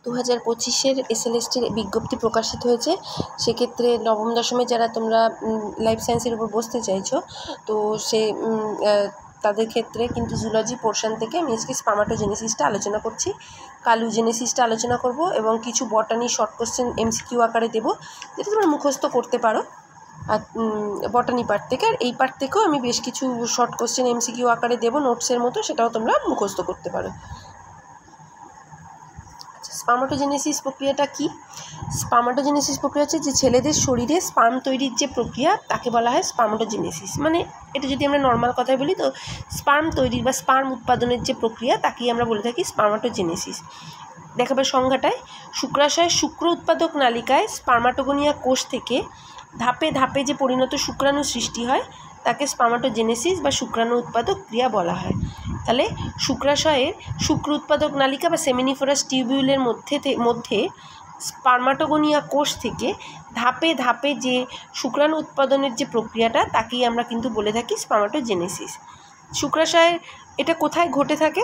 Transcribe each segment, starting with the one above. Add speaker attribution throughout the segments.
Speaker 1: 2025-এর এসএলএসটির বিজ্ঞপ্তি প্রকাশিত হয়েছে। সেক্ষেত্রে নবম দশমে যারা তোমরা লাইফ সায়েন্সের উপর বসতে চাইছো, তো তাদের ক্ষেত্রে কিন্তু জুলজি পোর্শন থেকে আমি আজকে স্পার্মাটোজেনেসিসটা আলোচনা করছি, কালুজেনেসিসটা আলোচনা করব এবং কিছু বটানি শর্ট কোশ্চেন এমসিকিউ আকারে দেবো, যেটা তোমরা মুখস্থ করতে পারো আর বটানি পার্ট থেকে। আর এই পার্ট থেকেও আমি বেশ কিছু শর্ট কোশ্চেন এমসিকিউ আকারে দেবো নোটসের মতো, সেটাও তোমরা মুখস্থ করতে পারো। স্পার্মাটোজেনেসিস প্রক্রিয়াটা কি? স্পার্মাটোজেনেসিস প্রক্রিয়া হচ্ছে যে ছেলেদের শরীরে স্পার্ম তৈরির যে প্রক্রিয়া তাকে বলা হয় স্পার্মাটোজেনেসিস। মানে এটা যদি আমরা নর্মাল কথায় বলি, তো স্পার্ম তৈরির বা স্পার্ম উৎপাদনের যে প্রক্রিয়া তাকেই আমরা বলে থাকি স্পার্মাটোজেনেসিস। দেখাবে সংজ্ঞাটায়, শুক্রাশয়ের শুক্র উৎপাদক নালিকায় স্পার্মাটোগোনিয়া কোষ থেকে ধাপে ধাপে যে পরিণত শুক্রাণু সৃষ্টি হয় তাকে স্পার্মাটোজেনেসিস বা শুক্রাণু উৎপাদক ক্রিয়া বলা হয়। তাহলে শুক্রাশয়ের শুক্র উৎপাদক নালিকা বা সেমিনিফোরাস টিউবিউলের মধ্যে স্পার্মাটোগোনিয়া কোষ থেকে ধাপে ধাপে যে শুক্রাণু উৎপাদনের যে প্রক্রিয়াটা তাকেই আমরা কিন্তু বলে থাকি স্পার্মাটোজেনেসিস। শুক্রাশয়ের এটা কোথায় ঘটে থাকে?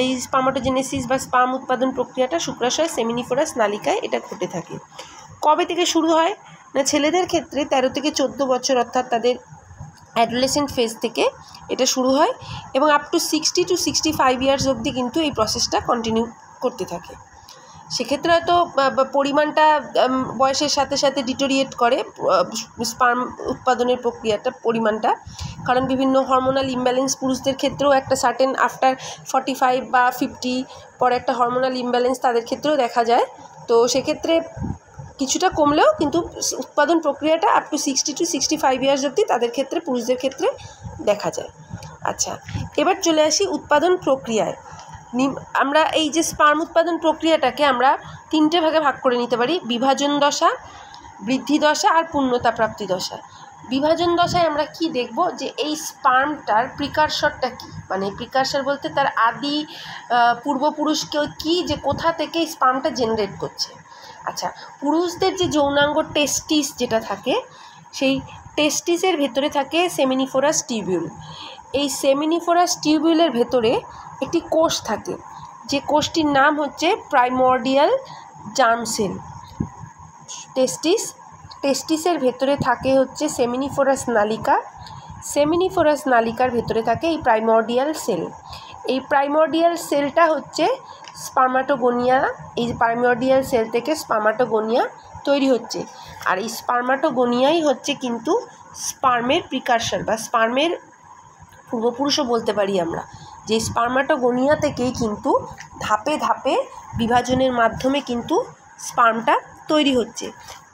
Speaker 1: এই স্পার্মাটোজেনেসিস বা স্পার্ম উৎপাদন প্রক্রিয়াটা শুক্রাশয় সেমিনিফোরাস নালিকায় এটা ঘটে থাকে। কবে থেকে শুরু হয় না, ছেলেদের ক্ষেত্রে 13 থেকে 14 বছর অর্থাৎ তাদের অ্যাডোলেসেন্ট ফেজ থেকে এটা শুরু হয় এবং আপ টু 60 to 65 ইয়ার্স অবধি কিন্তু এই প্রসেসটা কন্টিনিউ করতে থাকে। সেক্ষেত্রে হয়তো পরিমাণটা বয়সের সাথে সাথে ডিটোরিয়েট করে স্পার্ম উৎপাদনের প্রক্রিয়াটা পরিমাণটা, কারণ বিভিন্ন হরমোনাল ইমব্যালেন্স পুরুষদের ক্ষেত্রেও একটা সার্টেন আফটার 45 বা 50 পরে একটা হরমোনাল ইমব্যালেন্স তাদের ক্ষেত্রেও দেখা যায়। তো সেক্ষেত্রে কিছুটা কমলেও কিন্তু উৎপাদন প্রক্রিয়াটা আপ টু 60 to 65 ইয়ার্স অবধি তাদের ক্ষেত্রে পুরুষদের ক্ষেত্রে দেখা যায়। আচ্ছা, এবার চলে আসি উৎপাদন প্রক্রিয়ায়। আমরা এই যে স্পার্ম উৎপাদন প্রক্রিয়াটাকে আমরা 3টে ভাগে ভাগ করে নিতে পারি: বিভাজন দশা, বৃদ্ধি দশা আর পূর্ণতা প্রাপ্তি দশা। বিভাজন দশায় আমরা কি দেখব, যে এই স্পার্মটার প্রিকারসরটা কি, মানে প্রিকারসর বলতে তার আদি পূর্বপুরুষকে কি, যে কোথা থেকে এই স্পার্মটা জেনারেট করছে। আচ্ছা, পুরুষদের যে যৌনাঙ্গ টেস্টিস যেটা থাকে, সেই টেস্টিসের ভেতরে থাকে সেমিনিফোরাস টিউবিউল। এই সেমিনিফোরাস টিউবিউলের ভেতরে একটি কোষ থাকে, যে কোষটির নাম হচ্ছে প্রাইমর্ডিয়াল জার্ম সেল। টেস্টিসের ভেতরে থাকে হচ্ছে সেমিনিফোরাস নালিকা। সেমিনিফোরাস নালিকার ভেতরে থাকে এই প্রাইমর্ডিয়াল সেল। এই প্রাইমর্ডিয়াল সেলটা হচ্ছে স্পার্মাটোগোনিয়া। এই প্রাইমর্ডিয়াল সেল থেকে স্পার্মাটোগোনিয়া তৈরি হচ্ছে, আর এই স্পার্মাটোগোনিয়াই হচ্ছে কিন্তু স্পার্মের প্রিকারসর বা স্পার্মের পূর্বপুরুষও বলতে পারি আমরা, যে স্পার্মাটোগোনিয়া থেকেই কিন্তু ধাপে ধাপে বিভাজনের মাধ্যমে কিন্তু স্পার্মটা তৈরি হচ্ছে।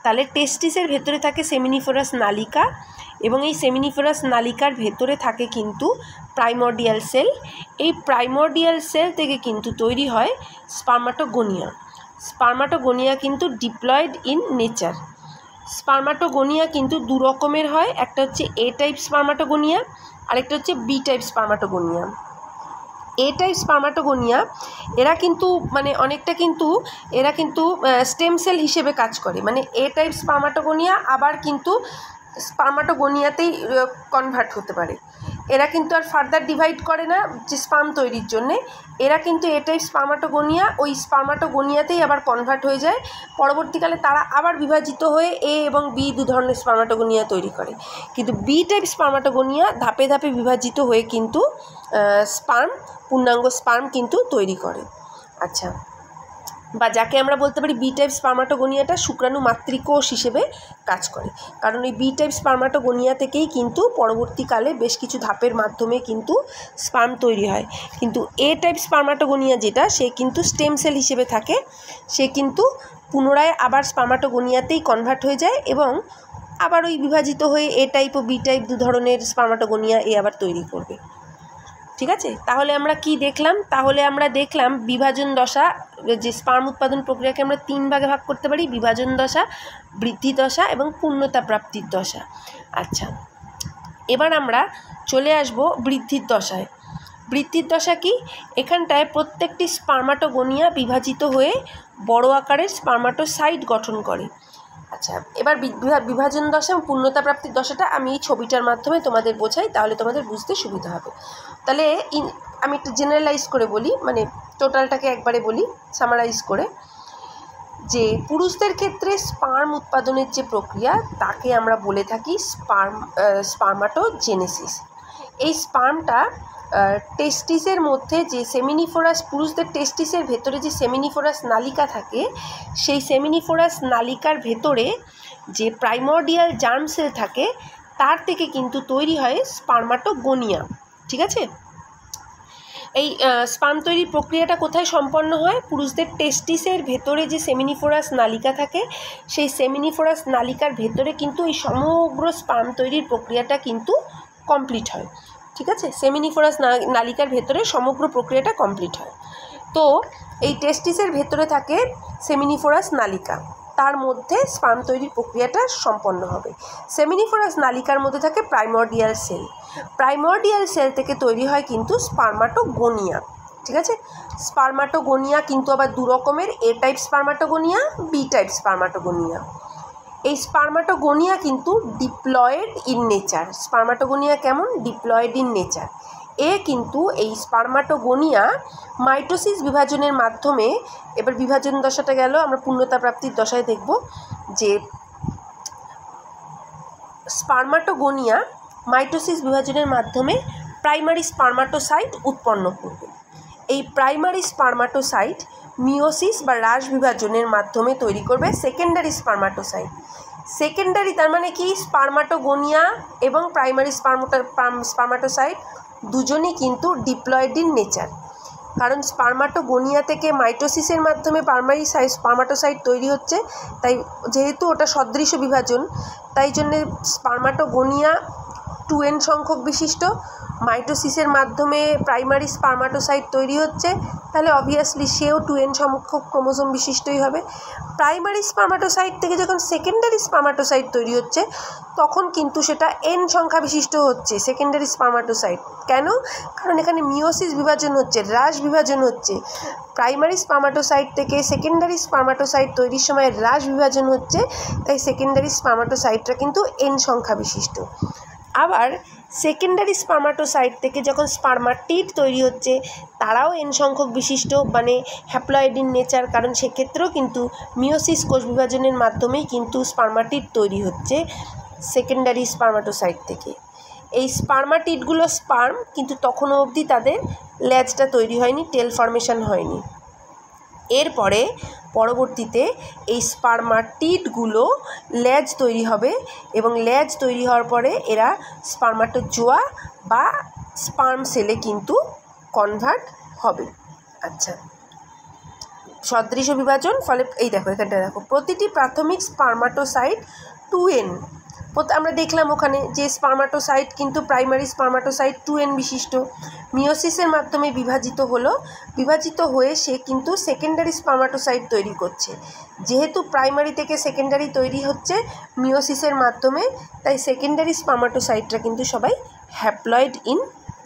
Speaker 1: তাহলে টেস্টিসের ভেতরে থাকে সেমিনিফোরাস নালিকা এবং এই সেমিনিফোরাস নালিকার ভেতরে থাকে কিন্তু প্রাইমর্ডিয়াল সেল। এই প্রাইমর্ডিয়াল সেল থেকে কিন্তু তৈরি হয় স্পার্মাটোগোনিয়া। স্পার্মাটোগোনিয়া কিন্তু ডিপ্লয়েড ইন নেচার। স্পার্মাটোগোনিয়া কিন্তু দু রকমের হয়, একটা হচ্ছে এ টাইপ স্পার্মাটোগোনিয়া, আরেকটা হচ্ছে বি টাইপ স্পার্মাটোগোনিয়া। এ টাইপ স্পার্মাটোগোনিয়া এরা কিন্তু মানে অনেকটা কিন্তু এরা কিন্তু স্টেম সেল হিসেবে কাজ করে। মানে এ টাইপ স্পার্মাটোগোনিয়া আবার কিন্তু স্পার্মাটোগোনিয়াতেই কনভার্ট হতে পারে। এরা কিন্তু আর ফার্দার ডিভাইড করে না যে স্পার্ম তৈরির জন্যে, এরা কিন্তু এ টাইপ স্পার্মাটোগোনিয়া ওই স্পার্মাটোগোনিয়াতেই আবার কনভার্ট হয়ে যায়। পরবর্তীকালে তারা আবার বিভাজিত হয়ে এ এবং বি দু ধরনের স্পার্মাটোগোনিয়া তৈরি করে। কিন্তু বি টাইপ স্পার্মাটোগোনিয়া ধাপে ধাপে বিভাজিত হয়ে কিন্তু পূর্ণাঙ্গ স্পার্ম কিন্তু তৈরি করে। আচ্ছা, বা যাকে আমরা বলতে পারি বি টাইপ স্পার্মাটোগোনিয়াটা শুক্রাণু মাতৃকোষ হিসেবে কাজ করে, কারণ এই বি টাইপ স্পার্মাটোগোনিয়া থেকেই কিন্তু পরবর্তীকালে বেশ কিছু ধাপের মাধ্যমে কিন্তু স্পার্ম তৈরি হয়। কিন্তু এ টাইপ স্পার্মাটোগোনিয়া যেটা, সে কিন্তু স্টেম সেল হিসেবে থাকে, সে কিন্তু পুনরায় আবার স্পার্মাটোগোনিয়াতেই কনভার্ট হয়ে যায় এবং আবার ওই বিভাজিত হয়ে এ টাইপ ও বি টাইপ দু ধরনের স্পার্মাটোগোনিয়া এ আবার তৈরি করবে। ঠিক আছে, তাহলে আমরা কি দেখলাম? তাহলে আমরা দেখলাম বিভাজন দশা, যে স্পার্ম উৎপাদন প্রক্রিয়াকে আমরা 3 ভাগে ভাগ করতে পারি: বিভাজন দশা, বৃদ্ধি দশা এবং পূর্ণতা প্রাপ্তির দশা। আচ্ছা, এবার আমরা চলে আসব বৃদ্ধির দশায়। বৃদ্ধির দশা কি? এখানটায় প্রত্যেকটি স্পার্মাটোগোনিয়া বিভাজিত হয়ে বড় আকারের স্পার্মাটোসাইট গঠন করে। আচ্ছা, এবার বিভাজন দশা এবং পূর্ণতা প্রাপ্তির দশাটা আমি এই ছবিটার মাধ্যমে তোমাদের বোঝাই, তাহলে তোমাদের বুঝতে সুবিধা হবে। তাহলে আমি একটু জেনারেলাইজ করে বলি, মানে টোটালটাকে একবারে বলি সামারাইজ করে। যে পুরুষদের ক্ষেত্রে স্পার্ম উৎপাদনের যে প্রক্রিয়া তাকে আমরা বলে থাকি স্পার্মাটোজেনেসিস। এই স্পার্মটা টেস্টিসের মধ্যে যে সেমিনিফোরাস, পুরুষদের টেস্টিসের ভেতরে যে সেমিনিফোরাস নালিকা থাকে, সেই সেমিনিফোরাস নালিকার ভেতরে যে প্রাইমর্ডিয়াল জার্ম সেল থাকে তার থেকে কিন্তু তৈরি হয় স্পার্মাটোগোনিয়া। ঠিক আছে, এই স্পার্ম তৈরির প্রক্রিয়াটা কোথায় সম্পন্ন হয়? পুরুষদের টেস্টিসের ভেতরে যে সেমিনিফোরাস নালিকা থাকে সেই সেমিনিফোরাস নালিকার ভেতরে কিন্তু এই সমগ্র স্পার্ম তৈরির প্রক্রিয়াটা কিন্তু কমপ্লিট হয়। ঠিক আছে, সেমিনিফোরাস নালিকার ভেতরে সমগ্র প্রক্রিয়াটা কমপ্লিট হয়। তো এই টেস্টিসের ভেতরে থাকে সেমিনিফোরাস নালিকা, তার মধ্যে স্পার্ম তৈরির প্রক্রিয়াটা সম্পন্ন হবে। সেমিনিফোরাস নালিকার মধ্যে থাকে প্রাইমর্ডিয়াল সেল, প্রাইমর্ডিয়াল সেল থেকে তৈরি হয় কিন্তু স্পার্মাটোগোনিয়া। ঠিক আছে, স্পার্মাটোগোনিয়া কিন্তু আবার দু রকমের, A type spermatogonia, B type spermatogonia. এই স্পার্মাটোগোনিয়া কিন্তু ডিপ্লয়েড ইন নেচার। স্পার্মাটোগোনিয়া কেমন? Diploid in nature. এ কিন্তু এই স্পার্মাটোগোনিয়া মাইটোসিস বিভাজনের মাধ্যমে, এবার বিভাজন দশাটা গেল, আমরা পূর্ণতা প্রাপ্তির দশায় দেখব যে স্পার্মাটোগোনিয়া মাইটোসিস বিভাজনের মাধ্যমে প্রাইমারি স্পার্মাটোসাইট উৎপন্ন করবে। এই প্রাইমারি স্পার্মাটোসাইট মিওসিস বা হ্রাস বিভাজনের মাধ্যমে তৈরি করবে সেকেন্ডারি স্পার্মাটোসাইট। সেকেন্ডারি তার মানে কি? স্পার্মাটোগোনিয়া এবং প্রাইমারি স্পার্মাটোসাইট দুজনই কিন্তু ডিপ্লয়েড ইন নেচার, কারণ স্পার্মাটোগোনিয়া থেকে মাইটোসিসের মাধ্যমে প্রাইমারি স্পার্মাটোসাইট তৈরি হচ্ছে, তাই যেহেতু ওটা সদৃশ বিভাজন তাই জন্যে স্পার্মাটোগোনিয়া 2n সংখ্যক বিশিষ্ট, মাইটোসিসের মাধ্যমে প্রাইমারি স্পার্মাটোসাইট তৈরি হচ্ছে, তাহলে অবভিয়াসলি সেও 2n সংখ্যক ক্রোমোজোম বিশিষ্টই হবে। প্রাইমারি স্পার্মাটোসাইট থেকে যখন সেকেন্ডারি স্পার্মাটোসাইট তৈরি হচ্ছে তখন কিন্তু সেটা n সংখ্যা বিশিষ্ট হচ্ছে সেকেন্ডারি স্পার্মাটোসাইট। কেন? কারণ এখানে মিওসিস বিভাজন হচ্ছে, হ্রাস বিভাজন হচ্ছে। প্রাইমারি স্পার্মাটোসাইট থেকে সেকেন্ডারি স্পার্মাটোসাইট তৈরির সময় হ্রাস বিভাজন হচ্ছে, তাই সেকেন্ডারি স্পার্মাটোসাইটটা কিন্তু n সংখ্যা বিশিষ্ট। আবার সেকেন্ডারি স্পার্মাটোসাইট থেকে যখন স্পার্মাটিড তৈরি হচ্ছে তারাও n সংখ্যক বিশিষ্ট, মানে হ্যাপ্লয়েড ইন নেচার, কারণ সেক্ষেত্রেও কিন্তু মিওসিস কোষ বিভাজনের মাধ্যমেই কিন্তু স্পার্মাটিড তৈরি হচ্ছে সেকেন্ডারি স্পার্মাটোসাইট থেকে। এই স্পার্মাটিডগুলো স্পার্ম, কিন্তু তখনও অবধি তাদের ল্যাজটা তৈরি হয়নি, টেল ফর্মেশন হয়নি। এরপরে পরবর্তীতে এই স্পার্মাটিডগুলো ল্যাজ তৈরি হবে এবং ল্যাজ তৈরি হওয়ার পরে এরা স্পার্মাটোজোয়া বা স্পার্ম সেলে কিন্তু কনভার্ট হবে। আচ্ছা, সদৃশ বিভাজন, ফলে এই দেখো এখানটা দেখো প্রতিটি প্রাথমিক স্পার্মাটোসাইট 2n, আমরা দেখলাম ওখানে যে স্পার্মাটোসাইট কিন্তু প্রাইমারি স্পার্মাটোসাইট 2n বিশিষ্ট, মিওসিসের মাধ্যমে বিভাজিত হলো, বিভাজিত হয়ে সে কিন্তু সেকেন্ডারি স্পার্মাটোসাইট তৈরি করছে। যেহেতু প্রাইমারি থেকে সেকেন্ডারি তৈরি হচ্ছে মিওসিসের মাধ্যমে, তাই সেকেন্ডারি স্পার্মাটোসাইটরা কিন্তু সবাই হ্যাপ্লয়েড ইন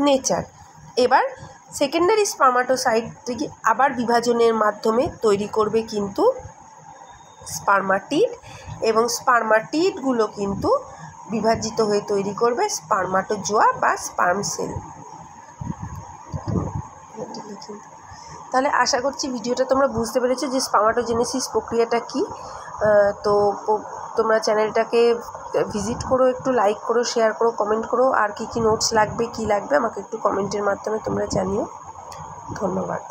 Speaker 1: নেচার। এবার সেকেন্ডারি স্পার্মাটোসাইট থেকে আবার বিভাজনের মাধ্যমে তৈরি করবে কিন্তু স্পার্মাটিড, এবং স্পার্মাটিডগুলো কিন্তু বিভাজিত হয়ে তৈরি করবে স্পার্মাটোজোয়া বা স্পার্ম সেল। তাহলে আশা করছি ভিডিওটা তোমরা বুঝতে পেরেছো যে স্পার্মাটোজেনেসিস প্রক্রিয়াটা কী। তো তোমরা চ্যানেলটাকে ভিজিট করো, একটু লাইক করো, শেয়ার করো, কমেন্ট করো, আর কী কী নোটস লাগবে, কী লাগবে আমাকে একটু কমেন্টের মাধ্যমে তোমরা জানিও। ধন্যবাদ।